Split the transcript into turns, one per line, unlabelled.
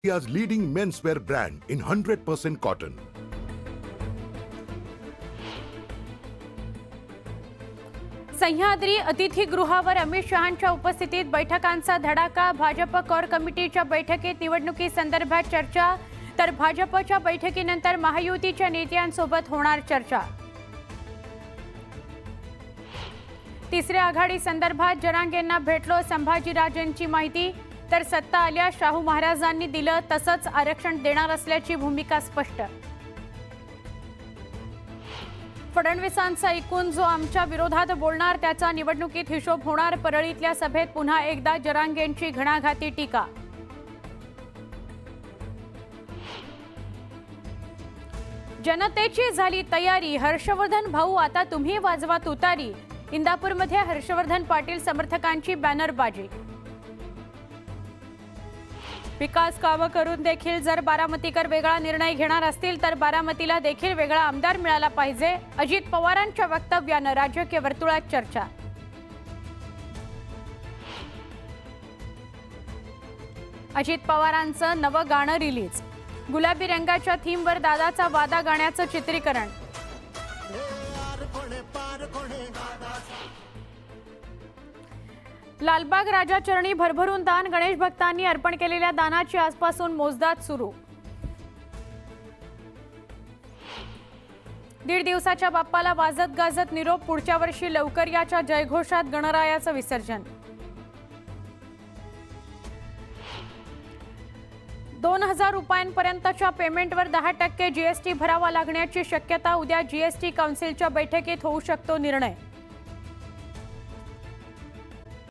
India's leading menswear brand in 100% cotton.
Sahyadri अतिथीगृहावर Amit शहांच्या उपस्थितीत बैठकांचा धडाका। Bhajap core कमिटीच्या बैठकीत निवडणुकी संदर्भात चर्चा, तर भाजपच्या बैठकीनंतर महायुतीच्या नेत्यांसोबत होणार चर्चा। तिसऱ्या आघाडी संदर्भात जरांगेंना भेटलो, संभाजीराजेंची माहिती। तर सत्ता आल्यास शाहू महाराजांनी दिलं तसंच आरक्षण देणार असल्याची भूमिका स्पष्ट। फडणवीसांचा ऐकून जो आमच्या विरोधात बोलणार त्याचा निवडणुकीत हिशोब होणार। परळीतल्या सभेत पुन्हा एकदा जरांगेंची घणाघाती टीका। जनतेची झाली तयारी, हर्षवर्धन भाऊ आता तुम्ही वाजवा तुतारी। इंदापूरमध्ये हर्षवर्धन पाटील समर्थकांची बॅनरबाजी। विकास कामं करून देखील जर बारामतीकर वेगळा निर्णय घेणार असतील तर बारामतीला देखील वेगळा आमदार मिळाला पाहिजे। अजित पवारांच्या वक्तव्यानं राजकीय वर्तुळात चर्चा। अजित पवारांचं नवं गाणं रिलीज, गुलाबी रंगाच्या थीमवर दादाचा वादा गाण्याचं चित्रीकरण। लालबाग राजाचरणी भरभरून दान, गणेश भक्तांनी अर्पण केलेल्या दानाची आजपासून मोजदाद सुरू। 1.5 दिवसाच्या बाप्पाला वाजत गाजत निरोप, पुढच्या वर्षी लवकर याच्या जयघोषात गणरायाचं विसर्जन। 2000 रुपयांपर्यंतच्या पेमेंटवर 10% जीएसटी भरावा लागण्याची शक्यता, उद्या जीएसटी काउन्सिलच्या बैठकीत होऊ शकतो निर्णय।